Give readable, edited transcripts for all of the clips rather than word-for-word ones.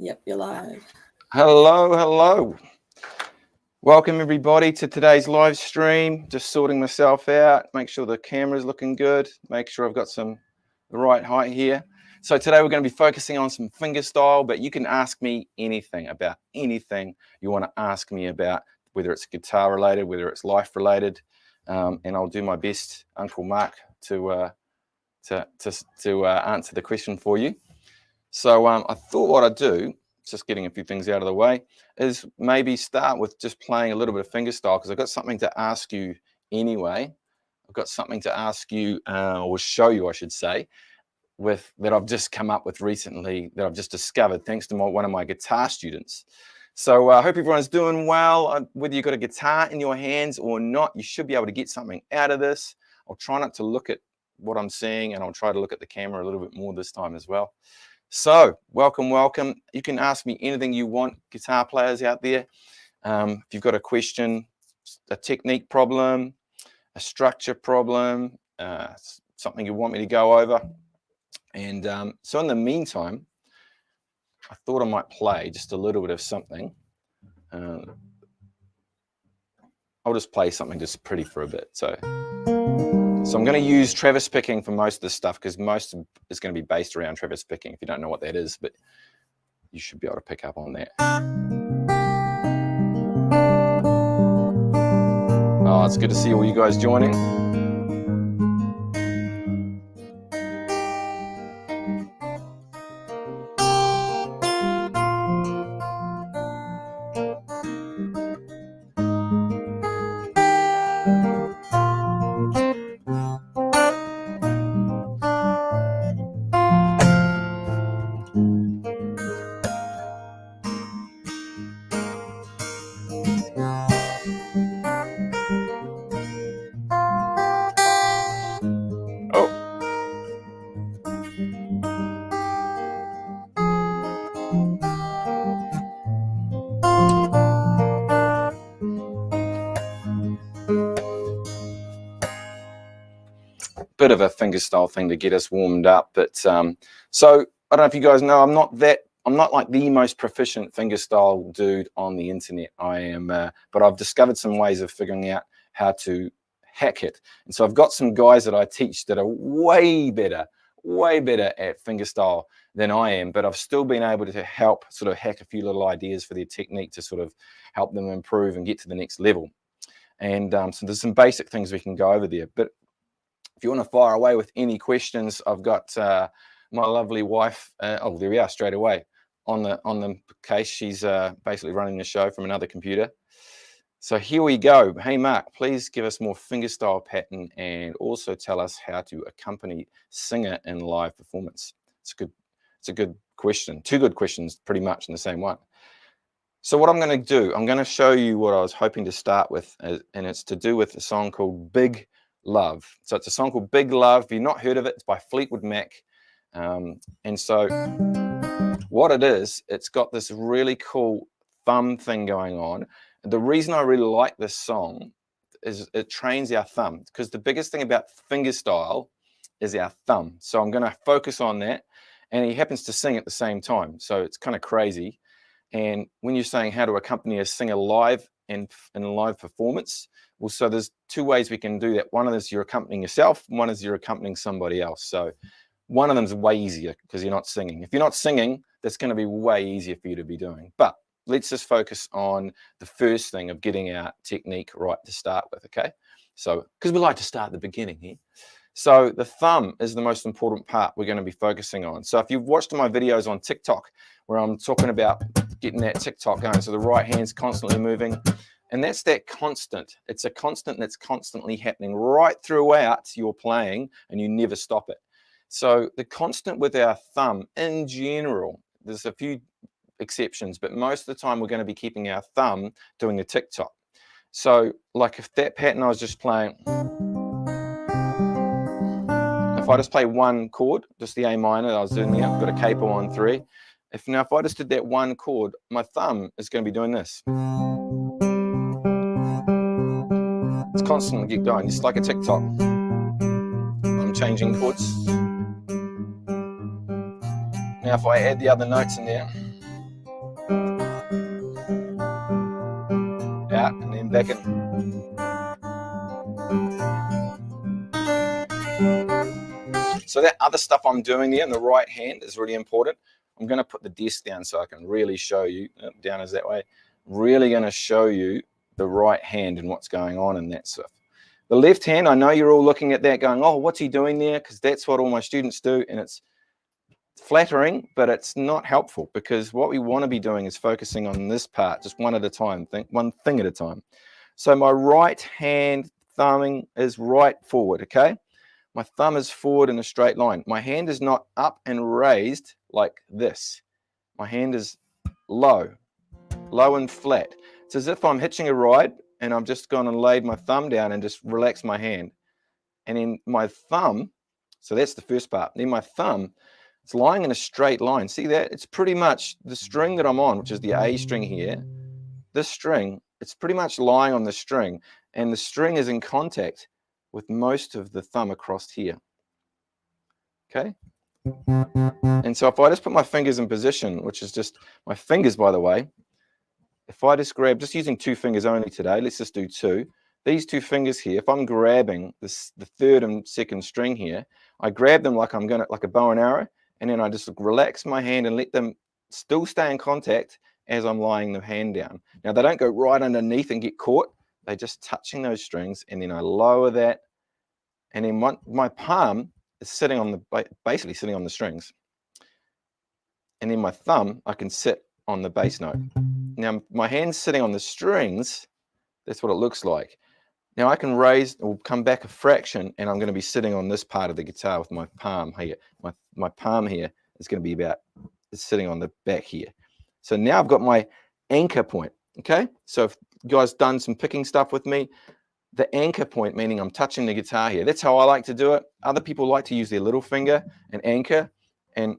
Yep, you're live. Hello, hello. Welcome everybody to today's live stream. Just sorting myself out, make sure the camera's looking good, make sure I've got the right height here. So today we're going to be focusing on some fingerstyle, but you can ask me anything about anything you want to ask me about, whether it's guitar related, whether it's life related, and I'll do my best, Uncle Mark, to answer the question for you. So I thought what I'd do, just getting a few things out of the way, is maybe start with just playing a little bit of fingerstyle, because I've got something to ask you anyway. I've got something to ask you, or show you, I should say, that I've just come up with recently, that I've just discovered thanks to one of my guitar students. So I hope everyone's doing well. Whether you've got a guitar in your hands or not, you should be able to get something out of this. I'll try not to look at what I'm seeing, and I'll try to look at the camera a little bit more this time as well. So welcome. You can ask me anything you want, guitar players out there. If you've got a question, a technique problem, a structure problem, something you want me to go over. And so in the meantime, I thought I might play just a little bit of something. I'll just play something just pretty for a bit. So I'm going to use Travis picking for most of this stuff, because most is going to be based around Travis picking, if you don't know what that is, but you should be able to pick up on that. Oh, it's good to see all you guys joining. Bit of a fingerstyle thing to get us warmed up, but so I don't know if you guys know, I'm not like the most proficient fingerstyle dude on the internet. I am, but I've discovered some ways of figuring out how to hack it, and so I've got some guys that I teach that are way better at fingerstyle than I am, but I've still been able to help sort of hack a few little ideas for their technique to sort of help them improve and get to the next level. And so there's some basic things we can go over there, but if you want to fire away with any questions, I've got my lovely wife. Oh, there we are straight away on the case. She's basically running the show from another computer. So here we go. Hey Mark, please give us more fingerstyle pattern, and also tell us how to accompany singer in live performance. It's a good question. Two good questions, pretty much in the same one. So what I'm going to do, I'm going to show you what I was hoping to start with, and it's to do with a song called Big Love. So it's a song called Big Love. If you've not heard of it, it's by Fleetwood Mac. And so what it is, it's got this really cool thumb thing going on. The reason I really like this song is it trains our thumb, because the biggest thing about fingerstyle is our thumb. So I'm going to focus on that, and he happens to sing at the same time. So it's kind of crazy. And when you're saying how to accompany a singer live in a live performance, well, so there's two ways we can do that. One is you're accompanying yourself, one is you're accompanying somebody else. So one of them is way easier because you're not singing. If you're not singing, that's going to be way easier for you to be doing. But let's just focus on the first thing of getting our technique right to start with, okay? So, because we like to start at the beginning here. So the thumb is the most important part we're going to be focusing on. So if you've watched my videos on TikTok, where I'm talking about getting that TikTok going, so the right hand's constantly moving, and that's that constant. It's a constant that's constantly happening right throughout your playing, and you never stop it. So the constant with our thumb in general, there's a few exceptions, but most of the time we're going to be keeping our thumb doing a tick-tock. So like if that pattern I was just playing, if I just play one chord, just the A minor that I was doing there, I've got a capo on 3. If I just did that one chord, my thumb is going to be doing this. It's constantly keep going, just like a tick-tock. I'm changing chords. Now if I add the other notes in there, back in. So that other stuff I'm doing there in the right hand is really important. I'm going to put the desk down so I can really show you, down is that way, really going to show you the right hand and what's going on in that stuff. The left hand, I know you're all looking at that going, oh, what's he doing there? Because that's what all my students do, and it's flattering, but it's not helpful, because what we want to be doing is focusing on this part, just one at a time, one thing at a time. So my right hand thumbing is right forward, okay? My thumb is forward in a straight line. My hand is not up and raised like this. My hand is low and flat. It's as if I'm hitching a ride and I'm just gone and laid my thumb down and just relax my hand. And then my thumb, so that's the first part. Then my thumb, it's lying in a straight line. See that? It's pretty much the string that I'm on, which is the A string here. This string, it's pretty much lying on the string, and the string is in contact with most of the thumb across here. Okay? And so if I just put my fingers in position, which is just my fingers, by the way, if I just grab, just using 2 fingers only today, let's just do 2. These 2 fingers here, if I'm grabbing this, the 3rd and 2nd string here, I grab them like I'm gonna, like a bow and arrow, and then I just relax my hand and let them still stay in contact as I'm lying the hand down. Now they don't go right underneath and get caught. They're just touching those strings, and then I lower that, and then my palm is sitting on the, basically sitting on the strings, and then my thumb, I can sit on the bass note. Now my hand's sitting on the strings. That's what it looks like. Now I can raise or come back a fraction, and I'm going to be sitting on this part of the guitar with my palm here. My palm here is going to be about, it's sitting on the back here. So now I've got my anchor point. Okay, so if you guys done some picking stuff with me, the anchor point, meaning I'm touching the guitar here. That's how I like to do it. Other people like to use their little finger and anchor, and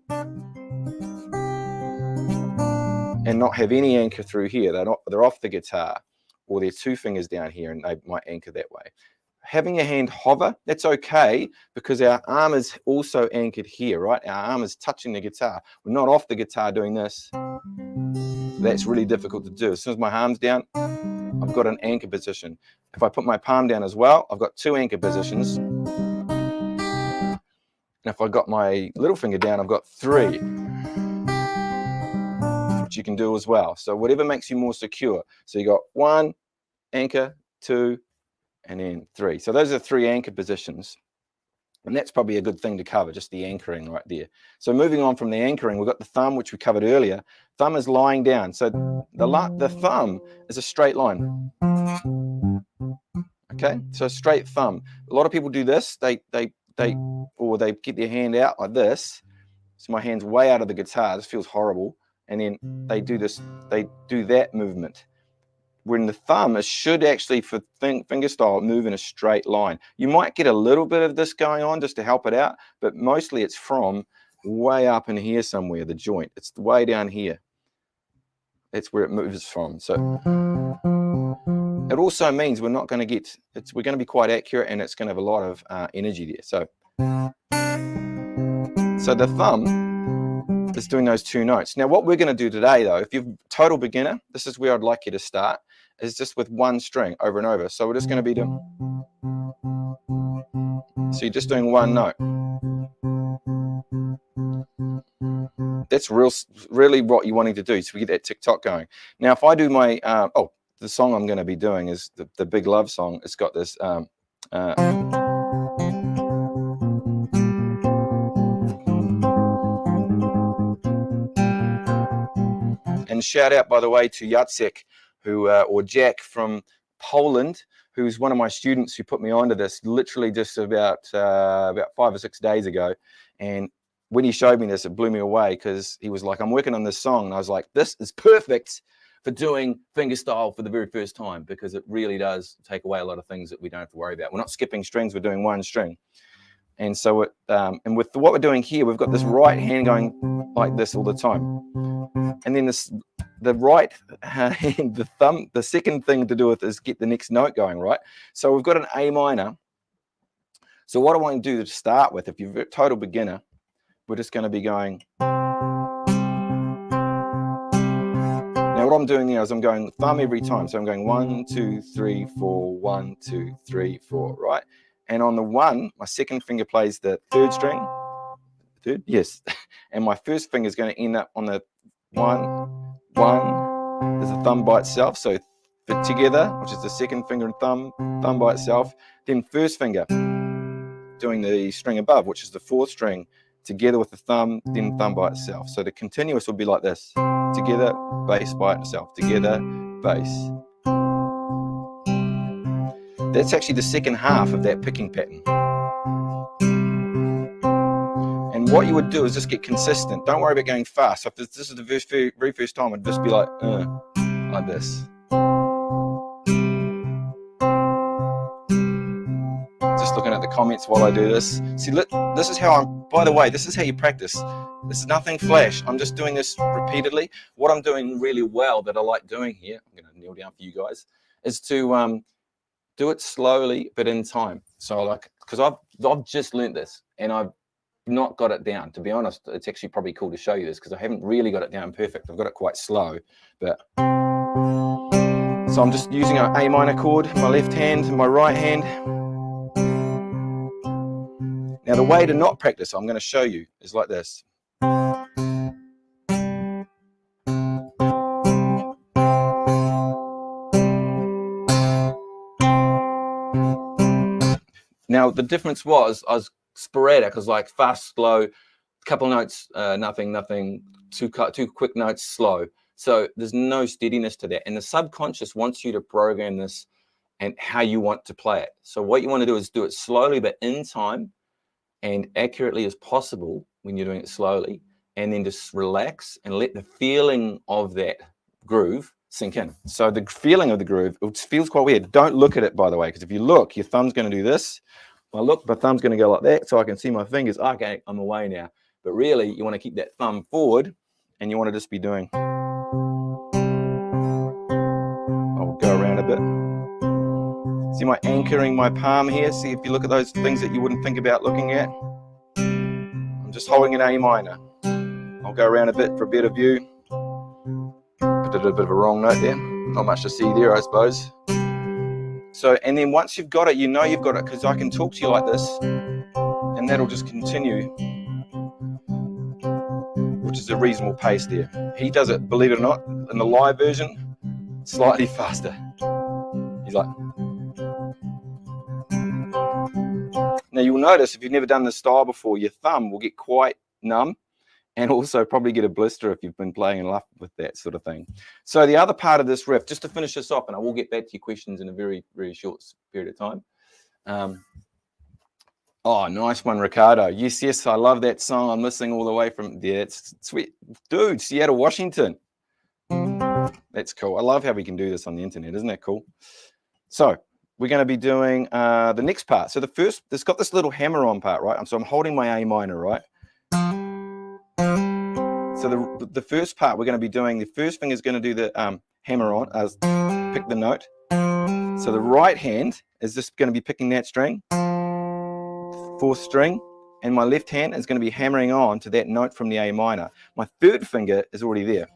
not have any anchor through here. They're off the guitar, or they're 2 fingers down here, and they might anchor that way. Having your hand hover, that's okay, because our arm is also anchored here, right? Our arm is touching the guitar. We're not off the guitar doing this. That's really difficult to do. As soon as my arm's down, I've got an anchor position. If I put my palm down as well, I've got 2 anchor positions. And if I got my little finger down, I've got 3, which you can do as well. So whatever makes you more secure. So you got 1, anchor, 2, and then 3. So those are 3 anchor positions. And that's probably a good thing to cover, just the anchoring right there. So moving on from the anchoring, we've got the thumb, which we covered earlier. Thumb is lying down. So the thumb is a straight line. Okay, so straight thumb. A lot of people do this. They get their hand out like this. So my hand's way out of the guitar. This feels horrible. And then they do this. They do that movement. When the thumb should actually, for fingerstyle, move in a straight line. You might get a little bit of this going on just to help it out, but mostly it's from way up in here somewhere, the joint. It's way down here. That's where it moves from. So it also means we're not going to get, we're going to be quite accurate, and it's going to have a lot of energy there. So the thumb is doing those 2 notes. Now what we're going to do today, though, if you're a total beginner, this is where I'd like you to start, is just with 1 string over and over. So we're just going to be doing, so you're just doing 1 note. That's really what you're wanting to do, so we get that tick-tock going. Now if I do my, the song I'm going to be doing is the Big Love song. It's got this, and shout out, by the way, to Jacek, or Jack from Poland, who's one of my students who put me onto this literally just about 5 or 6 days ago. And when he showed me this, it blew me away, because he was like, I'm working on this song. And I was like, this is perfect for doing fingerstyle for the very first time, because it really does take away a lot of things that we don't have to worry about. We're not skipping strings, we're doing 1 string. And so and with what we're doing here, we've got this right hand going like this all the time. And then the right hand, the thumb, the second thing to do with is get the next note going, right? So we've got an A minor. So what I want to do to start with, if you're a total beginner, we're just going to be going. Now what what I'm doing there is I'm going thumb every time. So I'm going 1, 2, 3, 4, 1, 2, 3, 4, right? And on the 1, my second finger plays the third string. Third? Yes. And my first finger is going to end up on the 1, 1. There's a thumb by itself. So for together, which is the second finger and thumb by itself. Then first finger, doing the string above, which is the fourth string, together with the thumb, then thumb by itself. So the continuous would be like this. Together, bass by itself. Together, bass. That's actually the second half of that picking pattern. And what you would do is just get consistent. Don't worry about going fast. So if this is the very first time, I'd just be like this. Just looking at the comments while I do this. See, this is how by the way, this is how you practice. This is nothing flash. I'm just doing this repeatedly. What I'm doing really well that I like doing here, I'm going to kneel down for you guys, is to do it slowly but in time. So like, because I've just learnt this and I've not got it down. To be honest, it's actually probably cool to show you this because I haven't really got it down perfect. I've got it quite slow, but so I'm just using an A minor chord, my left hand and my right hand. Now the way to not practice, I'm going to show you, is like this. Now the difference was I was sporadic. I was like fast, slow, couple notes, nothing, two quick notes, slow. So there's no steadiness to that. And the subconscious wants you to program this and how you want to play it. So what you want to do is do it slowly but in time and accurately as possible when you're doing it slowly, and then just relax and let the feeling of that groove sink in. So the feeling of the groove, it feels quite weird. Don't look at it, by the way, because if you look, your thumb's going to do this. If I look, my thumb's going to go like that, so I can see my fingers. Okay, I'm away now. But really, you want to keep that thumb forward, and you want to just be doing. I'll go around a bit. See my anchoring my palm here? See, if you look at those things that you wouldn't think about looking at. I'm just holding an A minor. I'll go around a bit for a better view. Did a bit of a wrong note there. Not much to see there, I suppose. So, and then once you've got it, you know you've got it, because I can talk to you like this, and that'll just continue, which is a reasonable pace there. He does it, believe it or not, in the live version, slightly faster. He's like. Now you'll notice if you've never done this style before, your thumb will get quite numb and also probably get a blister if you've been playing enough with that sort of thing. So the other part of this riff, just to finish this off, and I will get back to your questions in a very, very short period of time. Oh, nice one, Ricardo. Yes, yes, I love that song. I'm listening all the way from there. It's sweet. Dude, Seattle, Washington. That's cool. I love how we can do this on the internet. Isn't that cool? So we're going to be doing the next part. So the first, it's got this little hammer on part, right? So I'm holding my A minor, right? So the first part we're going to be doing, the first finger is going to do the hammer on, pick the note. So the right hand is just going to be picking that string, fourth string, and my left hand is going to be hammering on to that note from the A minor. My third finger is already there.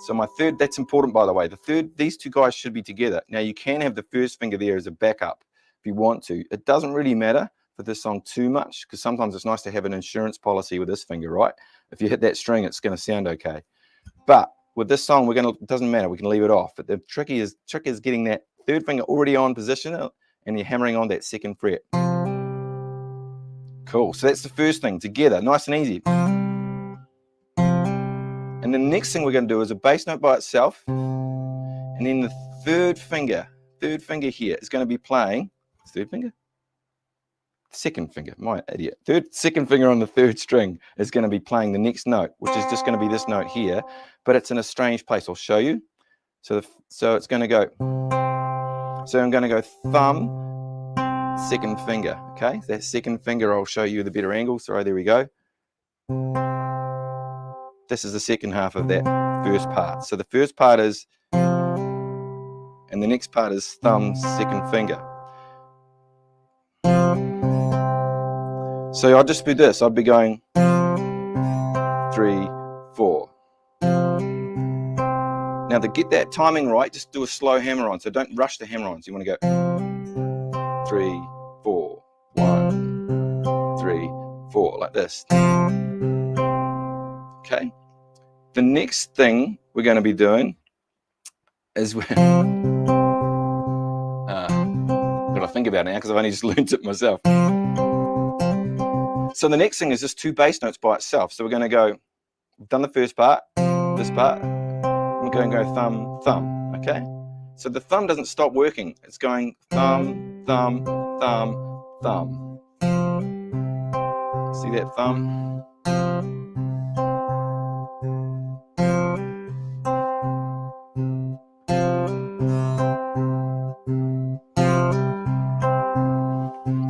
So my third, that's important, by the way. The third, these two guys should be together. Now you can have the first finger there as a backup if you want to. It doesn't really matter for this song too much, because sometimes it's nice to have an insurance policy with this finger, right? If you hit that string, it's going to sound okay. But with this song, it doesn't matter. We can leave it off. But the trick is getting that third finger already on position, and you're hammering on that second fret. Cool. So that's the first thing, together, nice and easy. And the next thing we're going to do is a bass note by itself, and then the third finger here is going to be playing, third finger? Second finger, my idiot. Second finger on the third string is going to be playing the next note, which is just going to be this note here, but it's in a strange place. I'll show you. So it's going to go, so I'm going to go thumb, second finger, okay? That second finger, I'll show you the better angle. Sorry, there we go. This is the second half of that first part. So the first part is, and the next part is thumb, second finger. So I'll just do this. I'll be going 3, 4. Now to get that timing right, just do a slow hammer on. So don't rush the hammer on. So you want to go 3, 4, 1, 3, 4, like this. Okay. The next thing we're going to be doing is got to think about it now because I've only just learned it myself. So the next thing is just 2 bass notes by itself. So we're going to go, we've done the first part, this part, we're going to go thumb, thumb, okay? So the thumb doesn't stop working. It's going thumb, thumb, thumb, thumb. See that thumb?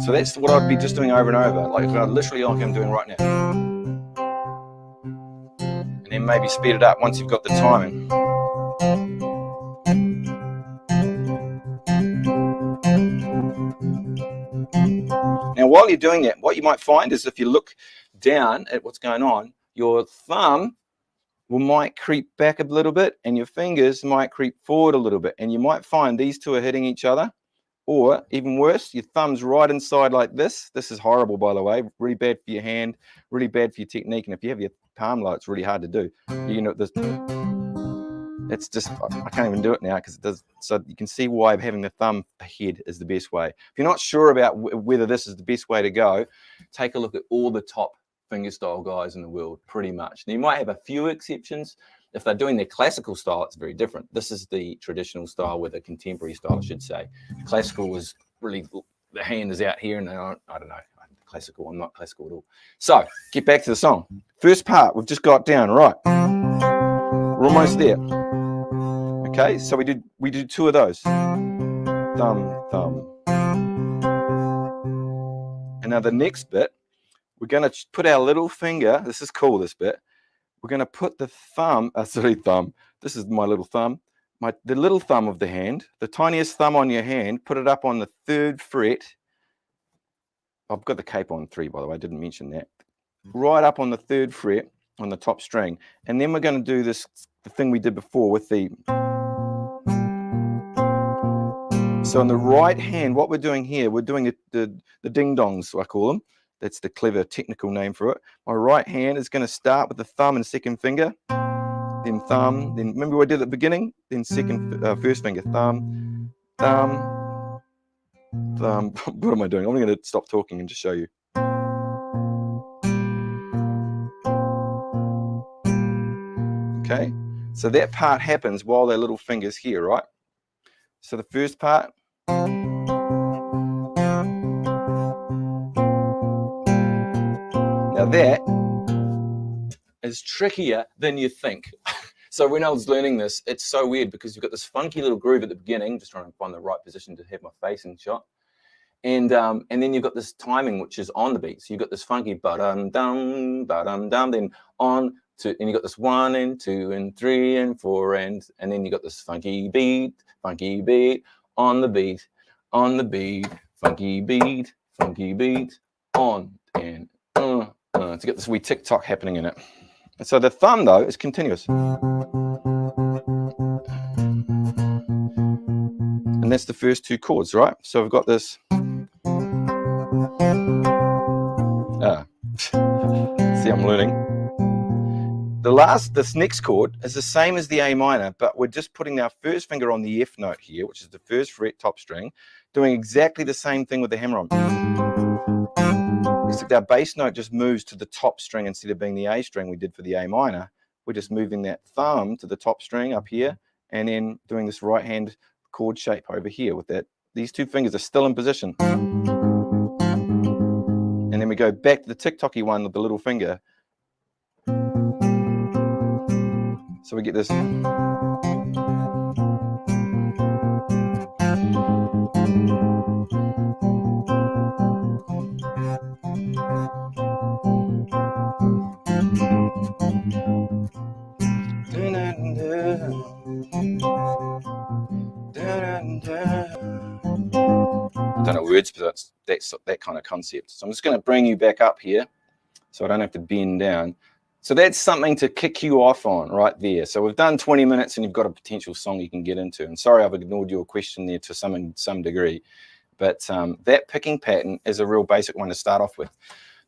So that's what I'd be just doing over and over, like literally like I'm doing right now. And then maybe speed it up once you've got the timing. Now while you're doing that, what you might find is if you look down at what's going on, your thumb might creep back a little bit and your fingers might creep forward a little bit. And you might find these two are hitting each other. Or even worse, your thumb's right inside like this. This is horrible, by the way. Really bad for your hand, really bad for your technique. And if you have your palm low, it's really hard to do. You know, this, it's just, I can't even do it now because it does. So you can see why having the thumb ahead is the best way. If you're not sure about whether this is the best way to go, take a look at all the top fingerstyle guys in the world, pretty much. Now, you might have a few exceptions. If they're doing their classical style, it's very different. This is the traditional style with a contemporary style, I should say. Classical was really, the hand is out here, and I don't know, I'm not classical at all. So, get back to the song. First part, we've just got down, right. We're almost there. Okay, so we did 2 of those. Thumb, thumb. And now the next bit, we're going to put our little finger, this is cool, this bit. We're going to put the thumb, this is my little thumb, the little thumb of the hand, the tiniest thumb on your hand, put it up on the 3rd fret. I've got the cape on 3, by the way, I didn't mention that. Right up on the 3rd fret on the top string. And then we're going to do this, the thing we did before with the... So on the right hand, what we're doing here, we're doing the ding-dongs, I call them. That's the clever technical name for it. My right hand is going to start with the thumb and 2nd finger, then thumb, then remember what I did at the beginning? Then 1st finger, thumb, thumb, thumb. What am I doing? I'm going to stop talking and just show you. Okay, so that part happens while their little finger's here, right? So the first part. Now that is trickier than you think. So when I was learning this, it's so weird because you've got this funky little groove at the beginning, just trying to find the right position to have my facing shot. And then you've got this timing, which is on the beat. So you've got this funky ba-dum-dum, ba-dum-dum, then on to, and you've got this 1 and 2 and 3 and 4, and then you've got this funky beat, on the beat, funky beat, on, and to get this wee tick-tock happening in it. And so the thumb, though, is continuous. And that's the first 2 chords, right? So we've got this. See, I'm learning. This next chord is the same as the A minor, but we're just putting our 1st finger on the F note here, which is the 1st fret top string, doing exactly the same thing with the hammer on. Except our bass note just moves to the top string instead of being the A string we did for the A minor. We're just moving that thumb to the top string up here, and then doing this right hand chord shape over here with that. These 2 fingers are still in position. And then we go back to the tick-tocky one with the little finger. So we get this. I don't know words, but that's that kind of concept. So I'm just going to bring you back up here so I don't have to bend down. So that's something to kick you off on right there. So we've done 20 minutes and you've got a potential song you can get into. And sorry, I've ignored your question there to some degree. But that picking pattern is a real basic one to start off with.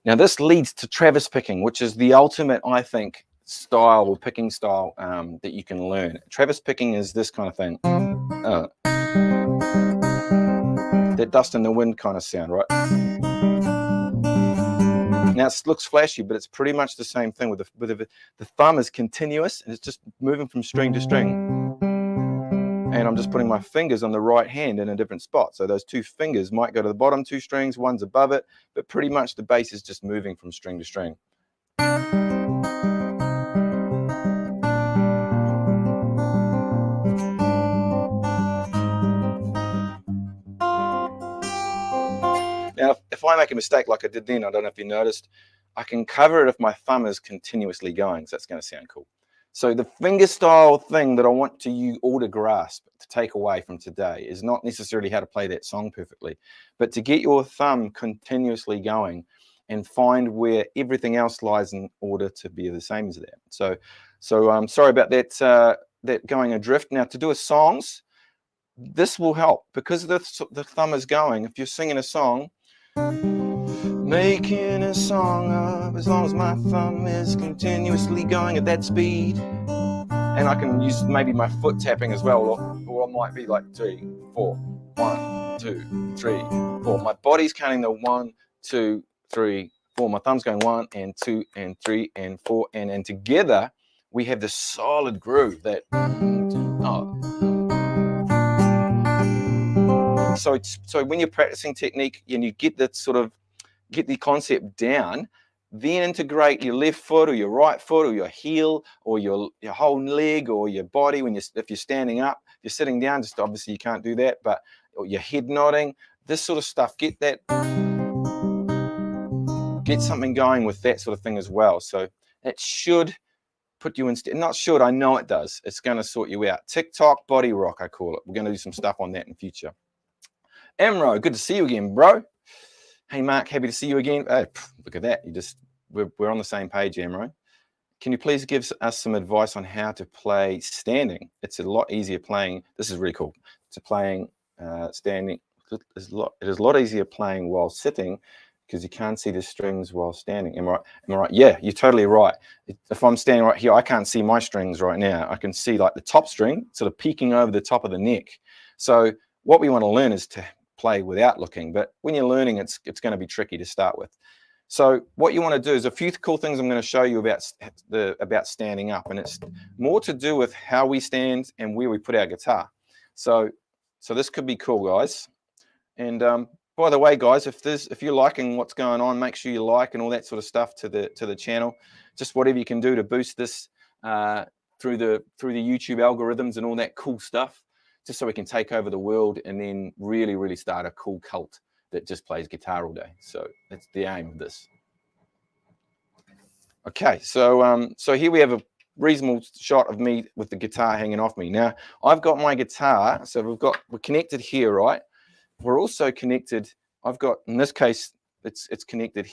Now, this leads to Travis picking, which is the ultimate, I think, style or picking style that you can learn. Travis picking is this kind of thing. That dust in the wind kind of sound, right? Now it looks flashy, but it's pretty much the same thing. The thumb is continuous and it's just moving from string to string. And I'm just putting my fingers on the right hand in a different spot. So those two fingers might go to the bottom two strings, one's above it, but pretty much the bass is just moving from string to string. Now, if I make a mistake like I did then, I don't know if you noticed, I can cover it if my thumb is continuously going, so that's going to sound cool. So the fingerstyle thing that I want you all to grasp, to take away from today, is not necessarily how to play that song perfectly, but to get your thumb continuously going and find where everything else lies in order to be the same as that. So I'm sorry about that, that going adrift. Now, to do a songs, this will help because the thumb is going. If you're singing a song, making a song up, as long as my thumb is continuously going at that speed, and I can use maybe my foot tapping as well, or I might be like 3, 4, 1, 2, 3, 4. My body's counting the 1, 2, 3, 4. My thumb's going 1 and 2 and 3 and 4, and together we have this solid groove that. So when you're practicing technique and you get that sort of the concept down, then integrate your left foot or your right foot or your heel or your whole leg or your body if you're standing up. If you're sitting down, just obviously you can't do that, but or your head nodding, this sort of stuff, get something going with that sort of thing as well. So it should put you in, not should, I know it does. It's going to sort you out. TikTok body rock, I call it. We're going to do some stuff on that in future. Amro, good to see you again, bro. Hey, Mark, happy to see you again. Oh, look at that. We're on the same page, Amro. Can you please give us some advice on how to play standing? It's a lot easier playing. This is really cool. To playing standing. It is a lot easier playing while sitting because you can't see the strings while standing. Am I right? Yeah, you're totally right. If I'm standing right here, I can't see my strings right now. I can see like the top string sort of peeking over the top of the neck. So what we want to learn is to play without looking, but when you're learning, it's going to be tricky to start with. So what you want to do is a few cool things I'm going to show you about standing up, and it's more to do with how we stand and where we put our guitar. So this could be cool, guys. And by the way, guys, if you're liking what's going on, make sure you like and all that sort of stuff to the channel. Just whatever you can do to boost this through the YouTube algorithms and all that cool stuff, just so we can take over the world and then really, really start a cool cult that just plays guitar all day. So that's the aim of this. Okay, so here we have a reasonable shot of me with the guitar hanging off me. Now, I've got my guitar, so we're connected here, right? We're also connected, I've got, in this case, it's connected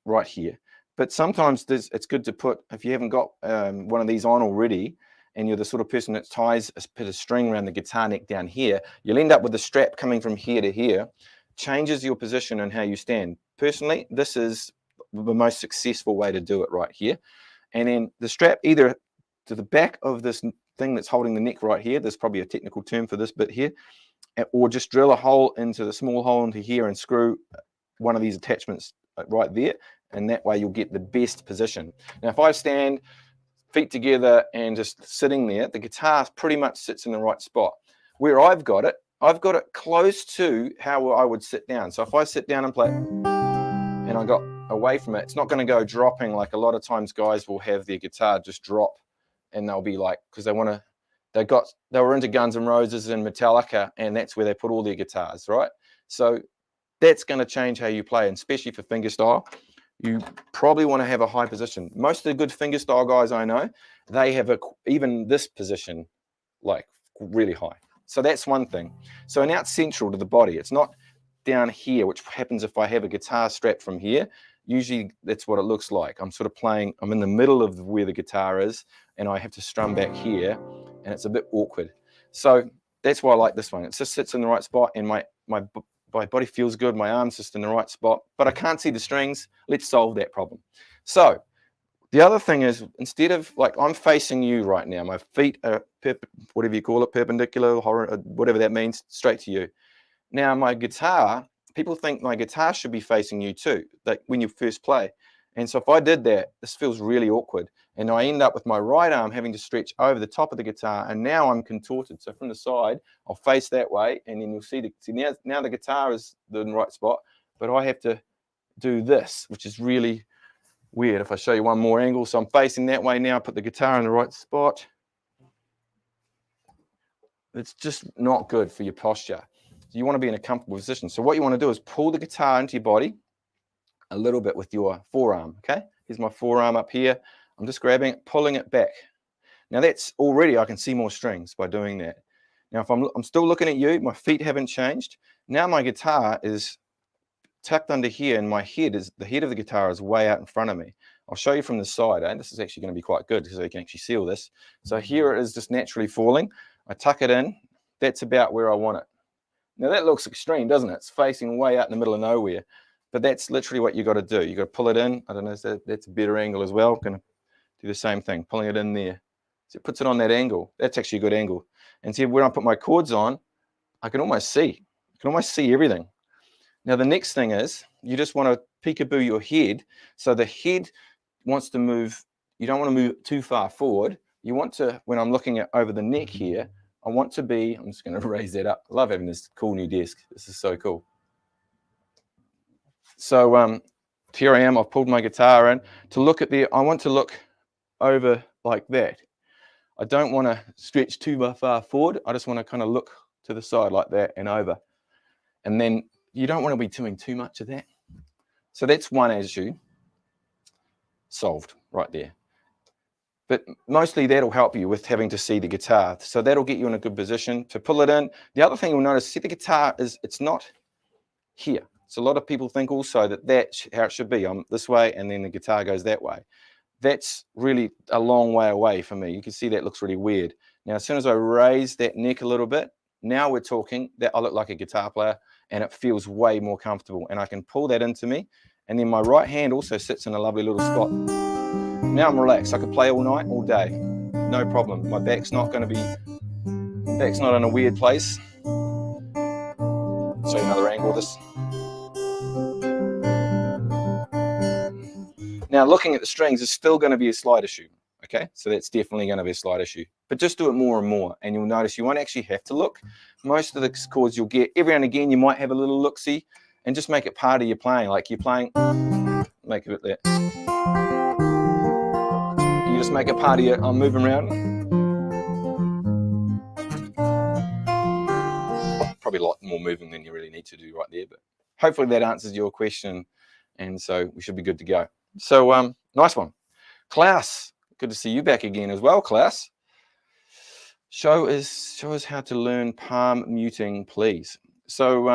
right here. But sometimes it's good to put, if you haven't got one of these on already, and you're the sort of person that ties a bit of string around the guitar neck down here, you'll end up with the strap coming from here to here, changes your position and how you stand. Personally, this is the most successful way to do it right here. And then the strap either to the back of this thing that's holding the neck right here, there's probably a technical term for this bit here, or just drill a hole into the small hole into here and screw one of these attachments right there, and that way you'll get the best position. Now, if I stand feet together and just sitting there, the guitar pretty much sits in the right spot. Where I've got it close to how I would sit down. So if I sit down and play and I got away from it, it's not going to go dropping like a lot of times guys will have their guitar just drop, and they'll be like, because they were into Guns N' Roses and Metallica, and that's where they put all their guitars, right? So that's going to change how you play, and especially for fingerstyle. You probably want to have a high position. Most of the good fingerstyle guys I know, they have even this position like really high. So that's one thing. So now it's central to the body. It's not down here, which happens if I have a guitar strap from here. usually that's what it looks like. I'm sort of playing, I'm in the middle of where the guitar is, and I have to strum back here, and it's a bit awkward. So that's why I like this one. It just sits in the right spot, and my body feels good, my arm's just in the right spot, but I can't see the strings. Let's solve that problem. So the other thing is, instead of, like, I'm facing you right now, my feet are, whatever you call it, perpendicular, whatever that means, straight to you. Now my guitar, people think my guitar should be facing you too, like when you first play. And so if I did that, this feels really awkward. And I end up with my right arm having to stretch over the top of the guitar, and now I'm contorted. So from the side, I'll face that way, and then you'll see, now the guitar is in the right spot, but I have to do this, which is really weird. If I show you one more angle, so I'm facing that way now, put the guitar in the right spot. It's just not good for your posture. So you want to be in a comfortable position. So what you want to do is pull the guitar into your body a little bit with your forearm, okay? Here's my forearm up here. I'm just grabbing it, pulling it back. Now that's already, I can see more strings by doing that. Now if I'm still looking at you, my feet haven't changed. Now my guitar is tucked under here, and my head is, the head of the guitar is way out in front of me. I'll show you from the side, eh? This is actually going to be quite good because you can actually see all this. So here it is just naturally falling. I tuck it in. That's about where I want it. Now that looks extreme, doesn't it? It's facing way out in the middle of nowhere. But that's literally what you got to do. You got to pull it in. I don't know, that's a better angle as well. I'm going to do the same thing, pulling it in there. So it puts it on that angle. That's actually a good angle. And see, when I put my chords on, I can almost see. I can almost see everything. Now the next thing is, you just want to peekaboo your head. So the head wants to move. You don't want to move too far forward. You want to, when I'm looking at over the neck here, I want to be, I'm just going to raise that up. I love having this cool new desk. This is so cool. So here I am, I've pulled my guitar in. To look at the, I want to look over like that. I don't want to stretch too far forward. I just want to kind of look to the side like that and over. And then you don't want to be doing too much of that. So that's one issue solved right there. But mostly that'll help you with having to see the guitar. So that'll get you in a good position to pull it in. The other thing you'll notice, see the guitar is, it's not here. So a lot of people think also that that's how it should be. I'm this way and then the guitar goes that way. That's really a long way away for me. You can see that looks really weird. Now, as soon as I raise that neck a little bit, now we're talking that I look like a guitar player, and it feels way more comfortable. And I can pull that into me. And then my right hand also sits in a lovely little spot. Now I'm relaxed. I could play all night, all day. No problem. My back's not going to be, back's not in a weird place. Show you another angle of this. Now, looking at the strings is still going to be a slight issue. Okay, so that's definitely going to be a slight issue. But just do it more and more, and you'll notice you won't actually have to look. Most of the chords you'll get, every now and again, you might have a little look-see, and just make it part of your playing. Like you're playing, make it there. You just make it part of your, I'm moving around. Probably a lot more moving than you really need to do right there, but hopefully that answers your question, and so we should be good to go. So nice one. Klaus, good to see you back again as well, Klaus. Show us how to learn palm muting, please. So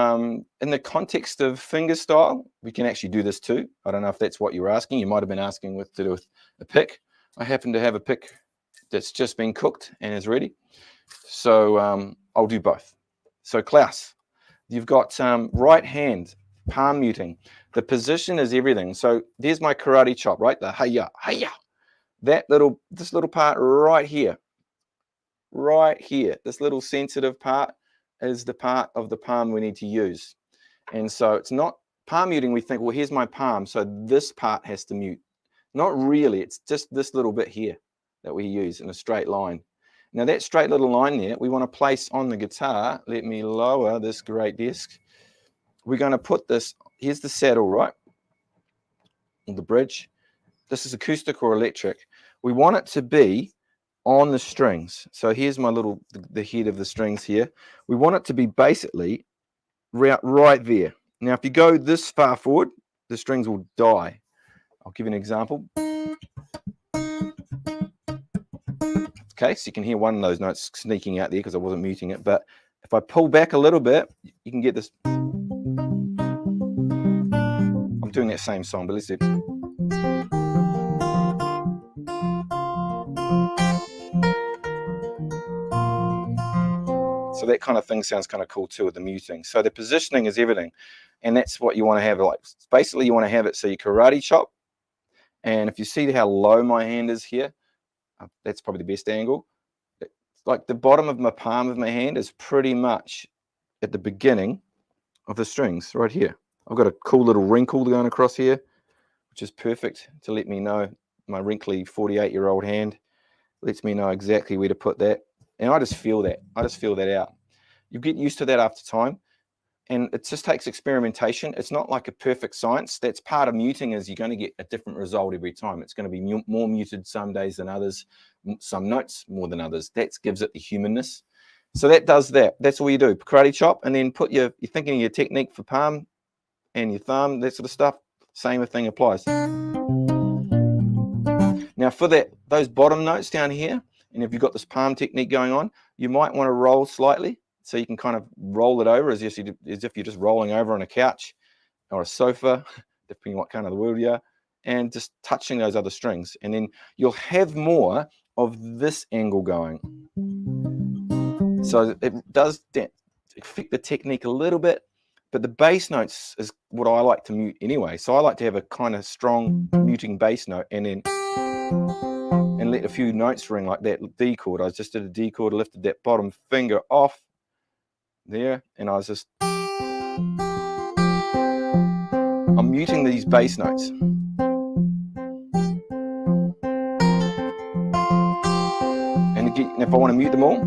in the context of fingerstyle, we can actually do this too. I don't know if that's what you were asking. You might have been asking to do with a pick. I happen to have a pick that's just been cooked and is ready. So I'll do both. So Klaus, you've got right hand palm muting. The position is everything. So there's my karate chop, right? The hi-ya, hi-ya. This little part right here, this little sensitive part is the part of the palm we need to use. And so it's not palm muting. We think, well, here's my palm, so this part has to mute. Not really. It's just this little bit here that we use in a straight line. Now that straight little line there, we want to place on the guitar. Let me lower this great desk. We're going to put this, here's the saddle, right? The bridge. This is acoustic or electric. We want it to be on the strings. So here's my little, the head of the strings here. We want it to be basically right there. Now, if you go this far forward, the strings will die. I'll give you an example. Okay, so you can hear one of those notes sneaking out there because I wasn't muting it. But if I pull back a little bit, you can get this. I'm I'm doing that same song, but let's do. So that kind of thing sounds kind of cool too with the muting. So the positioning is everything, and that's what you want to have. Like basically, you want to have it so you karate chop. And if you see how low my hand is here, that's probably the best angle. It's like the bottom of my palm of my hand is pretty much at the beginning of the strings right here. I've got a cool little wrinkle going across here, which is perfect to let me know. My wrinkly 48-year-old hand lets me know exactly where to put that. And I just feel that. I just feel that out. You get used to that after time. And it just takes experimentation. It's not like a perfect science. That's part of muting, is you're going to get a different result every time. It's going to be more muted some days than others, some notes more than others. That gives it the humanness. So that does that. That's all you do. Karate chop, and then put you're thinking of your technique for palm and your thumb, that sort of stuff. Same thing applies. Now for those bottom notes down here, and if you've got this palm technique going on, you might want to roll slightly. So you can kind of roll it over as if you're just rolling over on a couch or a sofa, depending on what kind of the world you are, and just touching those other strings. And then you'll have more of this angle going. So it does affect the technique a little bit, but the bass notes is what I like to mute anyway. So I like to have a kind of strong muting bass note and then let a few notes ring like that D chord. I just did a D chord, lifted that bottom finger off there, and I was just, I'm muting these bass notes. And again, if I want to mute them all,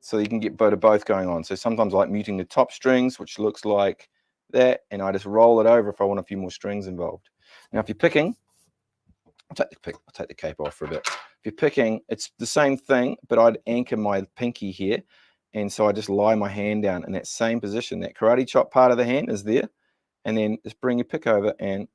so you can get both going on. So sometimes I like muting the top strings, which looks like that, and I just roll it over if I want a few more strings involved. Now if you're picking, I'll take the cape off for a bit. If you're picking, it's the same thing, but I'd anchor my pinky here, and so I just lie my hand down in that same position. That karate chop part of the hand is there, and then just bring your pick over, and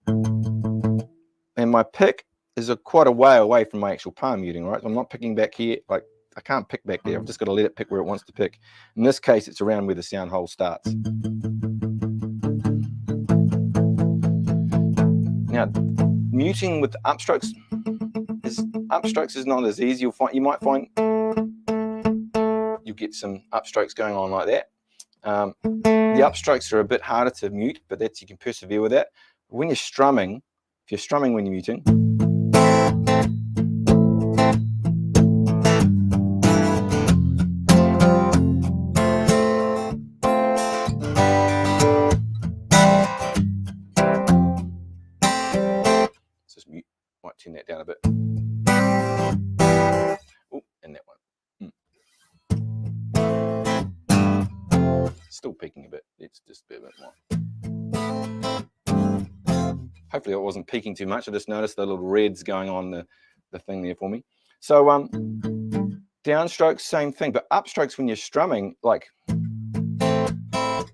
my pick is quite a way away from my actual palm muting, right? So I'm not picking back here, like I can't pick back there. I've just got to let it pick where it wants to pick. In this case, it's around where the sound hole starts. Now, muting with upstrokes is not as easy. You might find you'll get some upstrokes going on like that. The upstrokes are a bit harder to mute, but you can persevere with that. When you're strumming, if you're strumming when you're muting, just mute. Might turn that down a bit. Oh, and that one. Still peaking a bit. Let's just be a bit more. Hopefully I wasn't peaking too much. I just noticed the little reds going on the thing there for me. So downstrokes, same thing, but upstrokes when you're strumming, like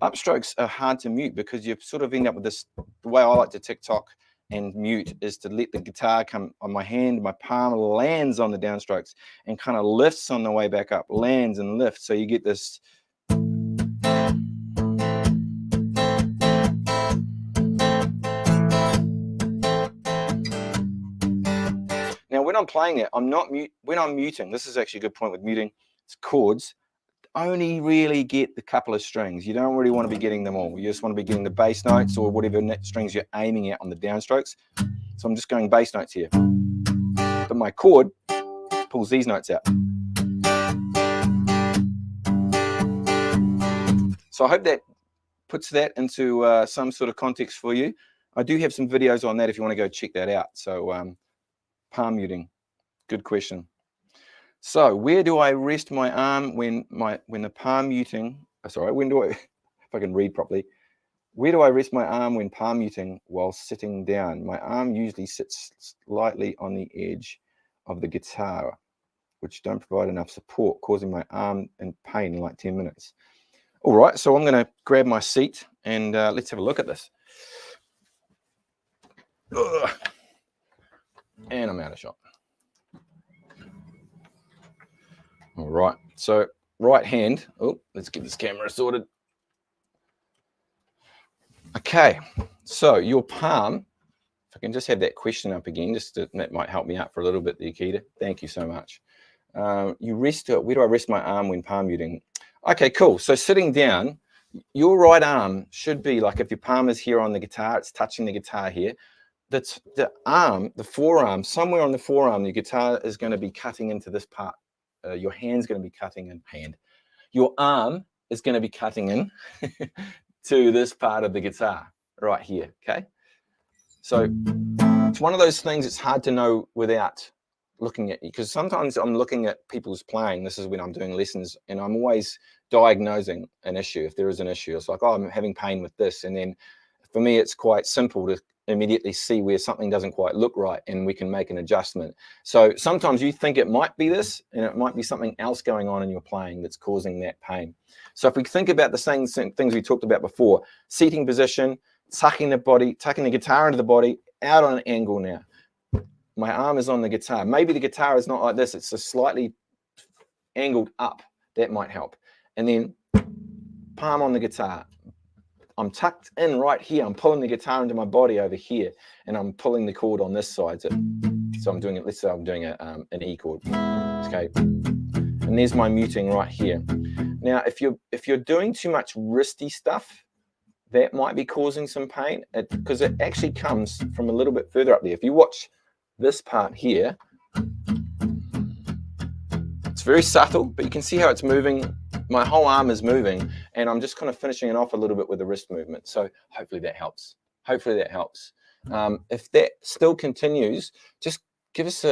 upstrokes are hard to mute because you sort of end up with this. The way I like to tick-tock and mute is to let the guitar come on my hand, my palm lands on the downstrokes and kind of lifts on the way back up, lands and lifts. So you get this. Now, when I'm playing it, I'm not mute. When I'm muting, this is actually a good point with muting. It's chords. Only really get the couple of strings. You don't really want to be getting them all. You just want to be getting the bass notes or whatever strings you're aiming at on the downstrokes. So I'm just going bass notes here. But my chord pulls these notes out. So I hope that puts that into some sort of context for you. I do have some videos on that if you want to go check that out. So palm muting, good question. So where do I rest my arm when the palm muting? Sorry, when do I? If I can read properly, where do I rest my arm when palm muting while sitting down? My arm usually sits slightly on the edge of the guitar, which don't provide enough support, causing my arm in pain in like 10 minutes. All right, so I'm going to grab my seat and let's have a look at this. Ugh. And I'm out of shot. All right, so right hand. Oh, let's get this camera sorted. Okay, so your palm, if I can just have that question up again, that might help me out for a little bit, the Akita. Thank you so much. You rest, where do I rest my arm when palm muting? Okay, cool. So sitting down, your right arm should be like, if your palm is here on the guitar, it's touching the guitar here. That's the arm, the forearm, somewhere on the forearm, your guitar is going to be cutting into this part. Your hand's going to be cutting in, your arm is going to be cutting in to this part of the guitar right here, okay? So it's one of those things it's hard to know without looking at you, because sometimes I'm looking at people's playing. This is when I'm doing lessons, and I'm always diagnosing an issue if there is an issue. It's like, oh, I'm having pain with this, and then for me it's quite simple to immediately see where something doesn't quite look right, and we can make an adjustment. So sometimes you think it might be this, and it might be something else going on in your playing that's causing that pain. So if we think about the same things we talked about before, seating position, tucking the body, tucking the guitar into the body, out on an angle now. My arm is on the guitar. Maybe the guitar is not like this, it's just slightly angled up. That might help. And then palm on the guitar. I'm tucked in right here. I'm pulling the guitar into my body over here, and I'm pulling the chord on this side. So I'm doing it, let's say I'm doing an E chord. Okay. And there's my muting right here. Now, if you're doing too much wristy stuff, that might be causing some pain, because it actually comes from a little bit further up there. If you watch this part here, it's very subtle, but you can see how it's moving. My whole arm is moving, and I'm just kind of finishing it off a little bit with the wrist movement. So hopefully that helps. Hopefully that helps. If that still continues, just give us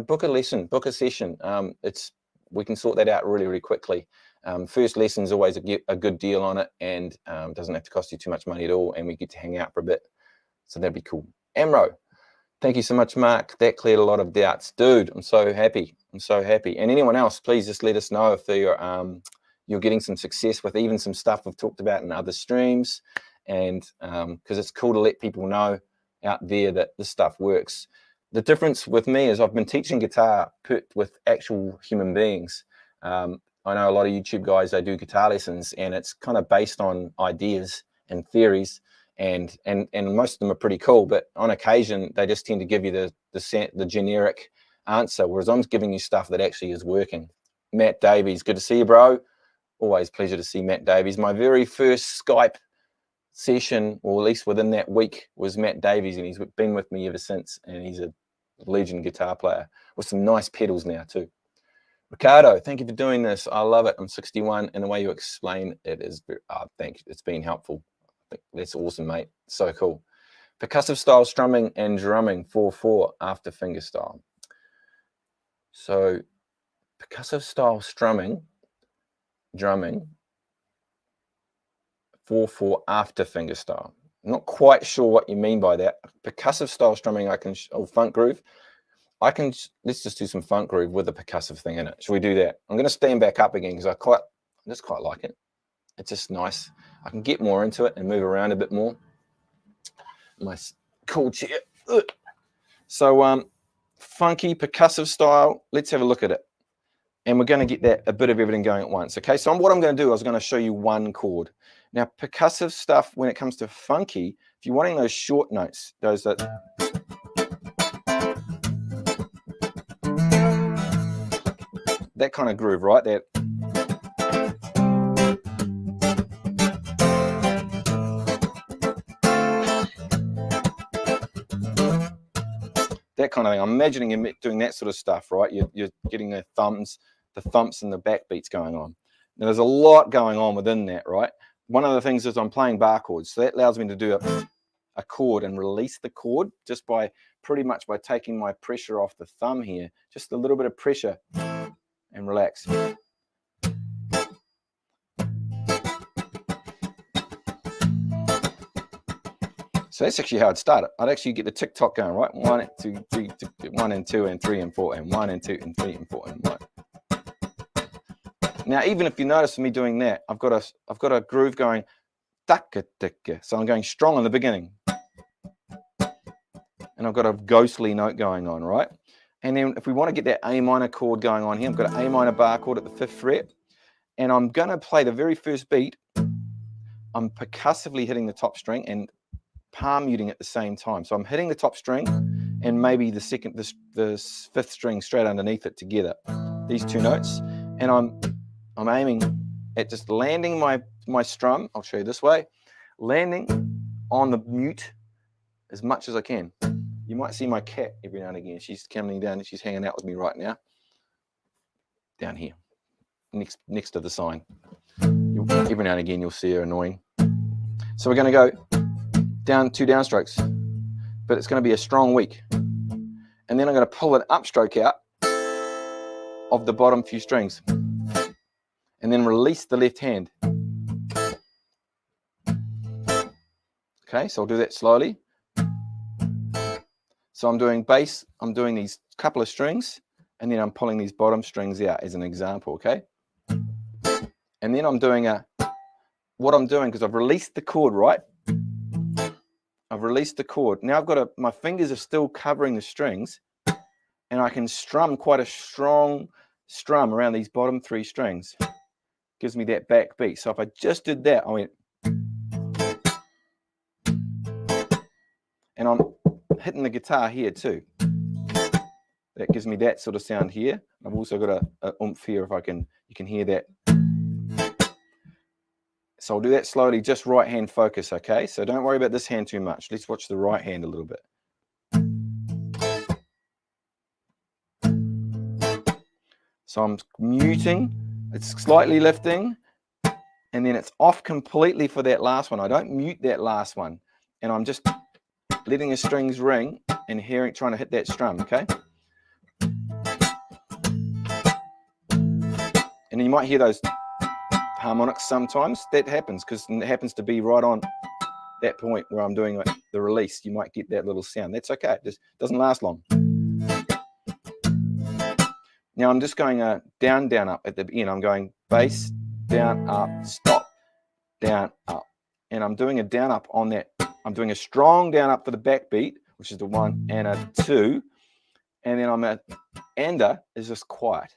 book a lesson, book a session. We can sort that out really, really quickly. First lesson is always a good deal on it, and doesn't have to cost you too much money at all, and we get to hang out for a bit. So that'd be cool. Amro, thank you so much, Mark. That cleared a lot of doubts. Dude, I'm so happy. I'm so happy. And anyone else, please just let us know if you're getting some success with even some stuff we've talked about in other streams. And because it's cool to let people know out there that this stuff works. The difference with me is I've been teaching guitar with actual human beings. I know a lot of YouTube guys, they do guitar lessons, and it's kind of based on ideas and theories, and most of them are pretty cool, but on occasion they just tend to give you the generic answer, whereas I'm giving you stuff that actually is working. Matt Davies, good to see you, bro. Always pleasure to see Matt Davies. My very first Skype session, or at least within that week, was Matt Davies, and he's been with me ever since, and he's a legend guitar player with some nice pedals now too. Ricardo, thank you for doing this. I love it. I'm 61, and the way you explain it is, thank you. It's been helpful. I think that's awesome, mate. So cool. Percussive style strumming and drumming 4/4 after fingerstyle. So percussive style strumming, drumming 4/4 after fingerstyle. I'm not quite sure what you mean by that. Percussive style strumming, funk groove. Let's just do some funk groove with a percussive thing in it. Should we do that? I'm going to stand back up again because I just quite like it. It's just nice. I can get more into it and move around a bit more. My cool chair. Ugh. So funky percussive style. Let's have a look at it. And we're going to get a bit of everything going at once. Okay, so what I'm going to do is I'm going to show you one chord. Now, percussive stuff, when it comes to funky, if you're wanting those short notes, those that kind of groove, right? That kind of thing. I'm imagining you doing that sort of stuff, right? You're getting the thumps and the backbeats going on. Now, there's a lot going on within that, right? One of the things is I'm playing bar chords, so that allows me to do a chord and release the chord just pretty much by taking my pressure off the thumb here, just a little bit of pressure, and relax. So that's actually how I'd start it. I'd actually get the tick-tock going, right? 1, 2, 3, 1 and 2 and 3 and 4 and 1 and 2 and 3 and 4 and 1. Now, even if you notice me doing that, I've got a groove going, so I'm going strong in the beginning, and I've got a ghostly note going on, right? And then if we want to get that A minor chord going on here, I've got an A minor bar chord at the 5th fret. and I'm going to play the very first beat. I'm percussively hitting the top string and palm muting at the same time. So I'm hitting the top string and maybe the fifth string straight underneath it together. These two notes, and I'm aiming at just landing my strum. I'll show you this way, landing on the mute as much as I can. You might see my cat every now and again. She's coming down and she's hanging out with me right now. Down here, next to the sign. Every now and again you'll see her annoying. So we're going to go down 2 downstrokes, but it's going to be a strong weak. And then I'm going to pull an upstroke out of the bottom few strings. And then release the left hand. Okay, so I'll do that slowly. So I'm doing bass, I'm doing these couple of strings, and then I'm pulling these bottom strings out as an example, okay? And then I'm doing what I'm doing, because I've released the chord, right? I've released the chord. Now I've got my fingers are still covering the strings, and I can strum quite a strong strum around these bottom 3 strings. Gives me that back beat. So if I just did that, I went, and I'm hitting the guitar here too. That gives me that sort of sound here. I've also got a oomph here, if you can hear that. So I'll do that slowly, just right hand focus, okay? So don't worry about this hand too much. Let's watch the right hand a little bit. So I'm muting, it's slightly lifting, and then it's off completely for that last one. I don't mute that last one, and I'm just letting the strings ring and trying to hit that strum, okay? And you might hear those harmonics sometimes. That happens because it happens to be right on that point where I'm doing the release. You might get that little sound. That's okay. It just doesn't last long. Now I'm just going down, down, up at the end. I'm going bass, down, up, stop, down, up. And I'm doing a down, up on that. I'm doing a strong down, up for the backbeat, which is the 1 and a 2. And then I'm at ender is just quiet.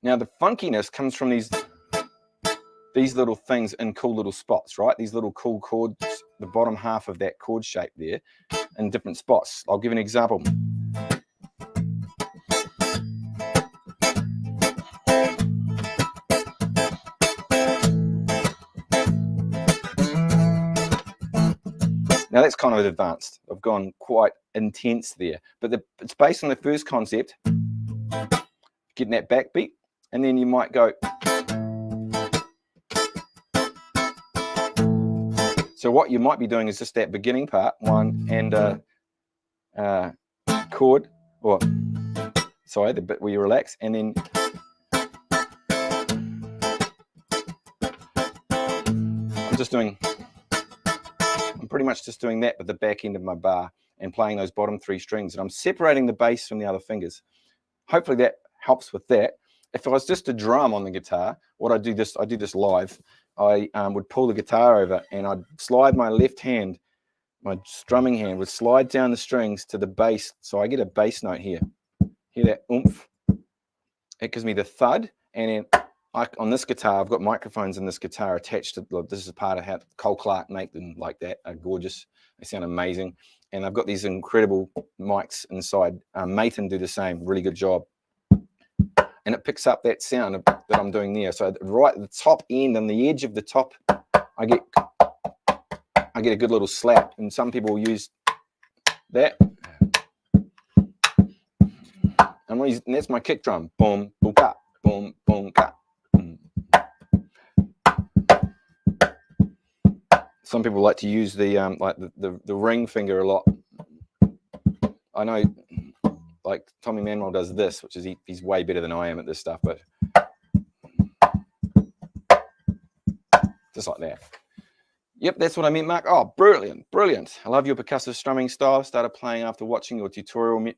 Now the funkiness comes from these little things in cool little spots, right? These little cool chords, the bottom half of that chord shape there, in different spots. I'll give you an example. Now that's kind of advanced. I've gone quite intense there, but it's based on the first concept, getting that backbeat, and then you might go. So what you might be doing is just that beginning part, 1 and a chord, or sorry, the bit where you relax, and then I'm pretty much just doing that with the back end of my bar and playing those bottom 3 strings, and I'm separating the bass from the other fingers. Hopefully that helps with that. If it was just a drum on the guitar, I do this live. I would pull the guitar over and I'd slide my left hand, my strumming hand would slide down the strings to the bass. So I get a bass note here. Hear that oomph? It gives me the thud. And then on this guitar, I've got microphones in this guitar attached to, this is part of how Cole Clark make them like that. They're gorgeous. They sound amazing. And I've got these incredible mics inside. Maton do the same, really good job. And it picks up that sound that I'm doing there. So right at the top end, on the edge of the top, I get a good little slap. And some people use that. And that's my kick drum. Boom, boom, ka, boom, boom, ka. Some people like to use the the ring finger a lot. I know, like Tommy Manuel does this, which is he's way better than I am at this stuff, but just like that. Yep, that's what I meant, Mark. Oh, brilliant, brilliant. I love your percussive strumming style. Started playing after watching your tutorial.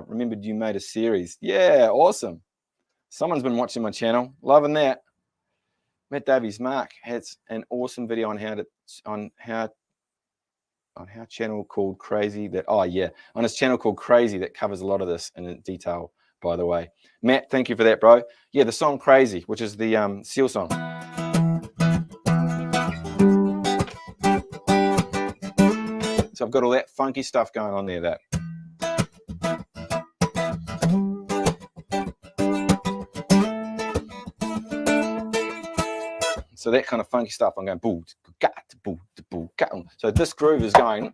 Remembered you made a series. Yeah, awesome. Someone's been watching my channel. Loving that. Matt Davies, Mark has an awesome video on how on our channel called Crazy that, oh yeah, on his channel called Crazy that covers a lot of this in detail, by the way. Matt, thank you for that, bro. Yeah, the song Crazy, which is the Seal song. So I've got all that funky stuff going on there. So that kind of funky stuff, I'm going boo, gat, boo, boo, gat. So this groove is going.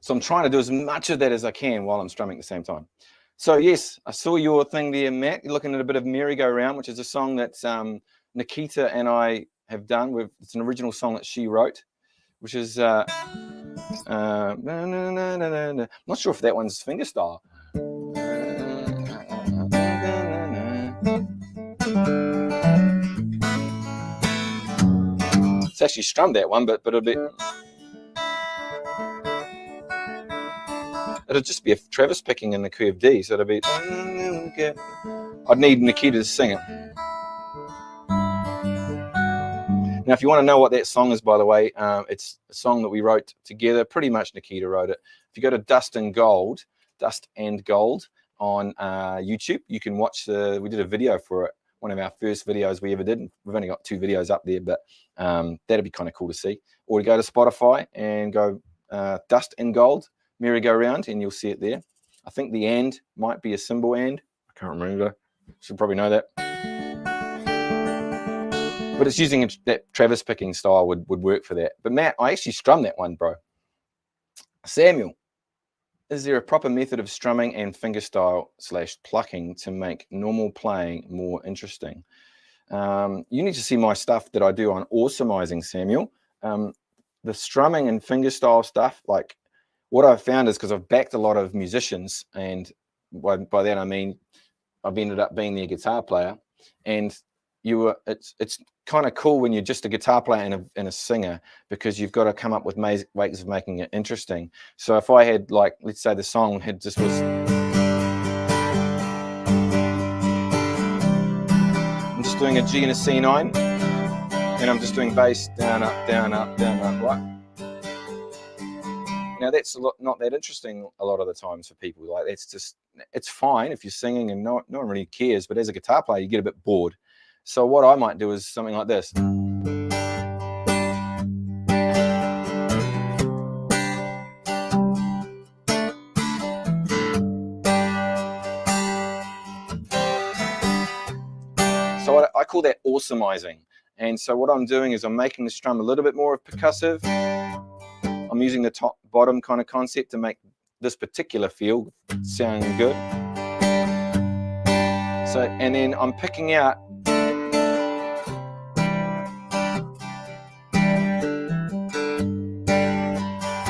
So I'm trying to do as much of that as I can while I'm strumming at the same time. So yes, I saw your thing there, Matt. You're looking at a bit of Merry-Go-Round, which is a song that Nikita and I have done. It's an original song that she wrote, which is not sure if that one's fingerstyle. It's actually strummed, that one, but it'll just be a Travis picking in the key of D, so it'll be. I'd need Nikita to sing it. Now, if you want to know what that song is, by the way, it's a song that we wrote together. Pretty much Nikita wrote it. If you go to Dust and Gold on YouTube, you can watch we did a video for it. One of our first videos we ever did. We've only got 2 videos up there, but that'd be kind of cool to see. Or to go to Spotify and go Dust and Gold, Merry-Go-Round, and you'll see it there. I think the and might be a cymbal and. I can't remember. Should probably know that. But it's using that Travis picking style would work for that. But Matt, I actually strummed that one, bro. Samuel, is there a proper method of strumming and fingerstyle / plucking to make normal playing more interesting? You need to see my stuff that I do on Awesomizing, Samuel. The strumming and fingerstyle stuff, like what I've found is because I've backed a lot of musicians, and by that I mean I've ended up being their guitar player, and it's kind of cool when you're just a guitar player and a singer, because you've got to come up with ways of making it interesting. So if I had, like, let's say the song had just was, I'm just doing a G and a C9, and I'm just doing bass down up down up down up, right? Now that's not that interesting a lot of the times for people. Like, it's fine if you're singing and no one really cares, but as a guitar player you get a bit bored. So what I might do is something like this. So I call that awesomizing. And so what I'm doing is I'm making the strum a little bit more percussive. I'm using the top bottom kind of concept to make this particular feel sound good. So, and then I'm picking out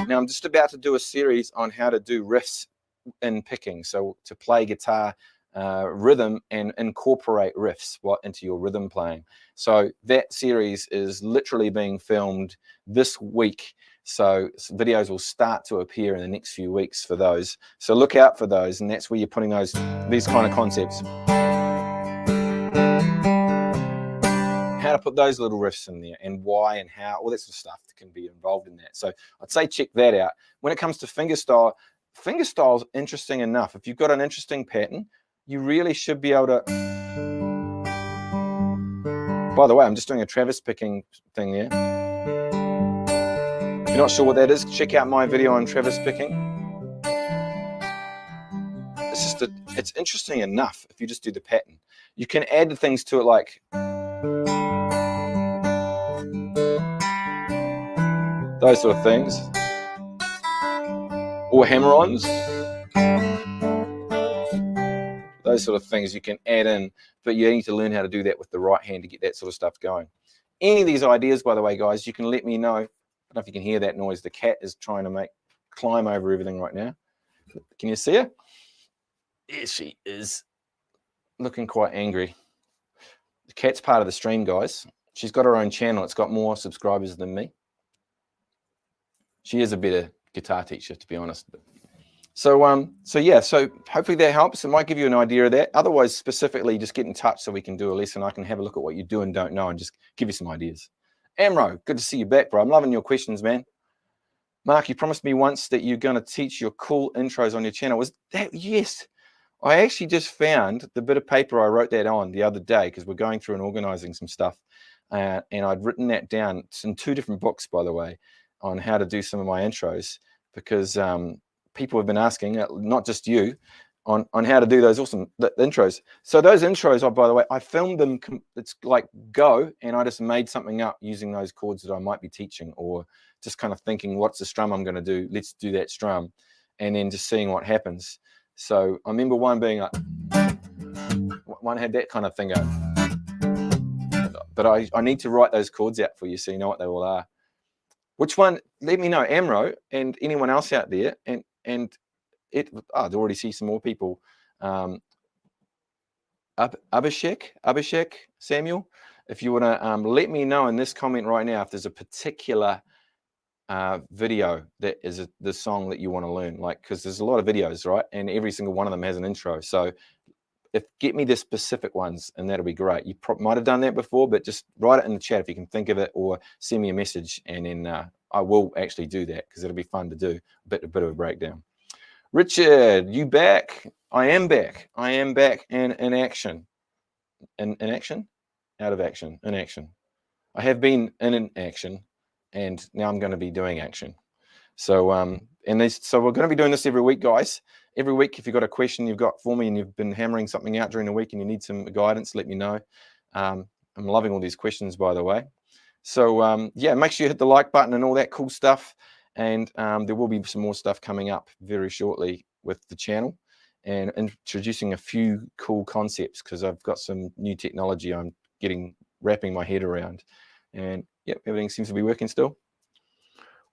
now. I'm just about to do a series on how to do riffs in picking. So to play guitar rhythm and incorporate riffs into your rhythm playing. So that series is literally being filmed this week. So videos will start to appear in the next few weeks for those. So look out for those, and that's where you're putting these kind of concepts. How to put those little riffs in there, and why and how, all that sort of stuff can be involved in that. So I'd say check that out. When it comes to fingerstyle, fingerstyle's interesting enough. If you've got an interesting pattern, you really should be able to. By the way, I'm just doing a Travis picking thing there. If you're not sure what that is, check out my video on Travis picking. It's interesting enough if you just do the pattern. You can add things to it, like those sort of things, or hammer-ons. Those sort of things you can add in, but you need to learn how to do that with the right hand to get that sort of stuff going. Any of these ideas, by the way, guys, you can let me know. I don't know if you can hear that noise. The cat is trying to climb over everything right now. Can you see her? There she is, looking quite angry. The cat's part of the stream, guys. She's got her own channel. It's got more subscribers than me. She is a better guitar teacher, to be honest. So yeah, so hopefully that helps. It might give you an idea of that. Otherwise, specifically, just get in touch so we can do a lesson. I can have a look at what you do and don't know and just give you some ideas. Amro, good to see you back, bro. I'm loving your questions, man. Mark, you promised me once that you're going to teach your cool intros on your channel. Was that? Yes. I actually just found the bit of paper I wrote that on the other day because we're going through and organizing some stuff. And I'd written that down. It's in 2 different books, by the way, on how to do some of my intros because people have been asking, not just you, on how to do those awesome intros. So those intros, oh, by the way, I filmed them. It's like go, and I just made something up using those chords that I might be teaching, or just kind of thinking, what's the strum I'm going to do? Let's do that strum, and then just seeing what happens. So I remember one being like, one had that kind of thing going. But I need to write those chords out for you so you know what they all are. Which one? Let me know, Amro, and anyone else out there. And it, I already see some more people. Abhishek, Samuel, if you want to let me know in this comment right now if there's a particular video that is the song that you want to learn, like, because there's a lot of videos, right? And every single one of them has an intro. So get me the specific ones, and that'll be great. You might have done that before, but just write it in the chat if you can think of it, or send me a message, and then I will actually do that because it'll be fun to do a bit of a breakdown. Richard, you back? I am back. I am back and in action. In action? Out of action. In action. I have been in action, and now I'm going to be doing action. So so we're going to be doing this every week, guys. Every week, if you've got a question you've got for me and you've been hammering something out during the week and you need some guidance, let me know. I'm loving all these questions, by the way. So yeah, make sure you hit the like button and all that cool stuff. And there will be some more stuff coming up very shortly with the channel, and introducing a few cool concepts because I've got some new technology I'm wrapping my head around. And yep, everything seems to be working still.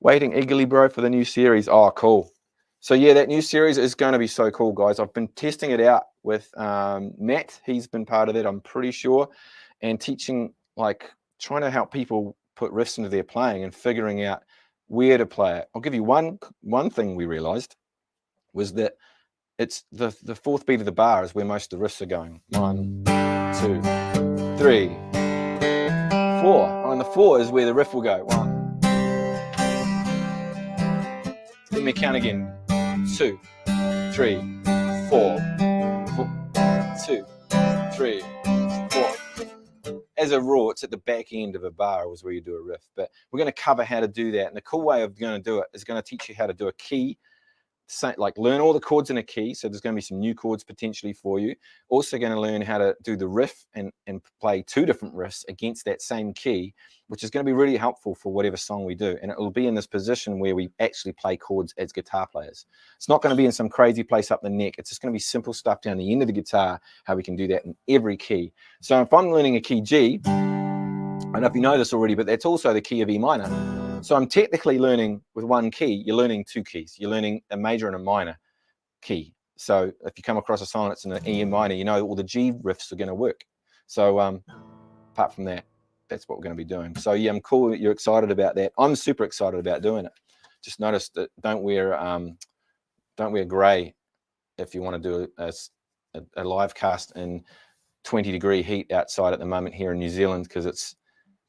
Waiting eagerly, bro, for the new series. Oh, cool. So yeah, that new series is going to be so cool, guys. I've been testing it out with Matt. He's been part of it, I'm pretty sure, and teaching, like, trying to help people put riffs into their playing and figuring out where to play it. I'll give you one thing we realized was that it's the 4th beat of the bar is where most of the riffs are going. 1, 2, 3, 4. On the 4 is where the riff will go. 1. Let me count again. 2, 3, 4. 2, 3, 4. As a raw, it's at the back end of a bar is where you do a riff. But we're going to cover how to do that. And the cool way of going to do it is going to teach you how to do a key, like learn all the chords in a key. So there's going to be some new chords potentially for you. Also going to learn how to do the riff and play 2 different riffs against that same key, which is going to be really helpful for whatever song we do. And it will be in this position where we actually play chords as guitar players. It's not going to be in some crazy place up the neck. It's just going to be simple stuff down the end of the guitar, how we can do that in every key. So if I'm learning a key G, I don't know if you know this already, but that's also the key of E minor. So I'm technically learning with 1 key, you're learning 2 keys. You're learning a major and a minor key. So if you come across a song that's in an E minor, you know all the G riffs are going to work. So apart from that, that's what we're going to be doing. So yeah, I'm cool that you're excited about that. I'm super excited about doing it. Just notice that don't wear grey if you want to do a live cast in 20-degree heat outside at the moment here in New Zealand, because it's,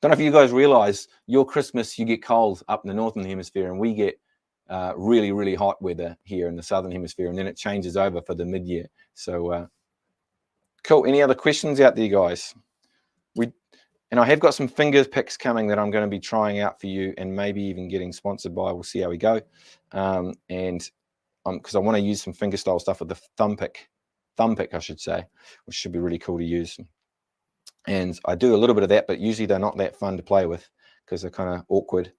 don't know if you guys realize your Christmas, you get cold up in the northern hemisphere, and we get really, really hot weather here in the southern hemisphere, and then it changes over for the mid-year. So cool. Any other questions out there, guys? And I have got some finger picks coming that I'm going to be trying out for you, and maybe even getting sponsored by. We'll see how we go. And because I want to use some fingerstyle stuff with the thumb pick, I should say, which should be really cool to use. And I do a little bit of that, but usually they're not that fun to play with because they're kind of awkward.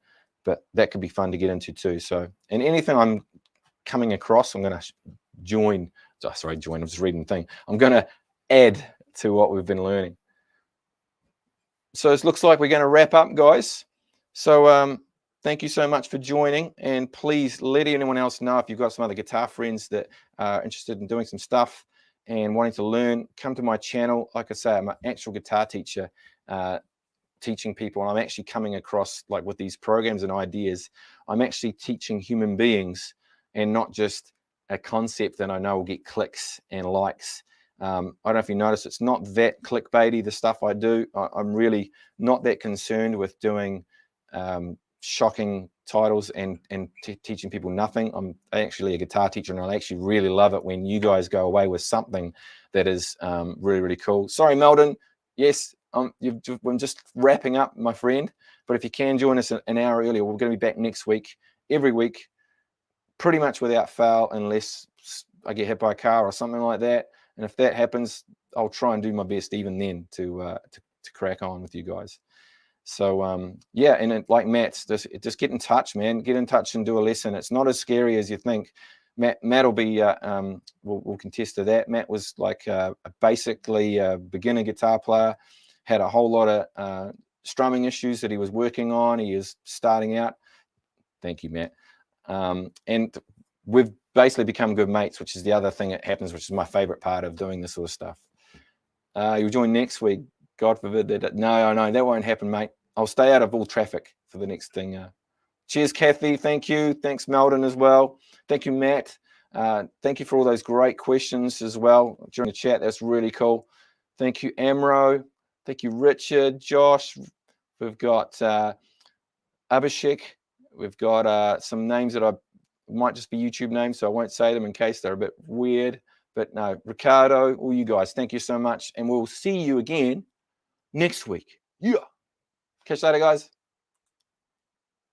But that could be fun to get into too. So, and anything I'm coming across, I'm going to join. I'm just reading the thing. I'm going to add to what we've been learning. So it looks like we're going to wrap up, guys. So thank you so much for joining. And please let anyone else know if you've got some other guitar friends that are interested in doing some stuff and wanting to learn, come to my channel. Like I say, I'm an actual guitar teacher, teaching people, and I'm actually coming across, like, with these programs and ideas, I'm actually teaching human beings and not just a concept that I know will get clicks and likes. I don't know if you notice, it's not that clickbaity, the stuff I do. I'm really not that concerned with doing shocking titles and teaching people nothing. I'm actually a guitar teacher, and I actually really love it when you guys go away with something that is really, really cool. Sorry, Meldon. Yes, I'm just wrapping up, my friend. But if you can join us an hour earlier, we're going to be back next week, every week, pretty much without fail, unless I get hit by a car or something like that. And if that happens, I'll try and do my best even then to crack on with you guys. So yeah, and like Matt's, just get in touch, man. Get in touch and do a lesson. It's not as scary as you think. Matt will be will contest to that. Matt was like basically a beginner guitar player, had a whole lot of strumming issues that he was working on. He is starting out. Thank you, Matt. And we've basically become good mates, which is the other thing that happens, which is my favorite part of doing this sort of stuff. You'll join next week. God forbid that. No, that won't happen, mate. I'll stay out of all traffic for the next thing. Cheers, Kathy. Thank you. Thanks, Meldon, as well. Thank you, Matt. Thank you for all those great questions as well during the chat. That's really cool. Thank you, Amro. Thank you, Richard, Josh. We've got Abhishek. We've got some names that might just be YouTube names, so I won't say them in case they're a bit weird. But no, Ricardo, all you guys, thank you so much. And we'll see you again next week. Yeah. Catch you later, guys.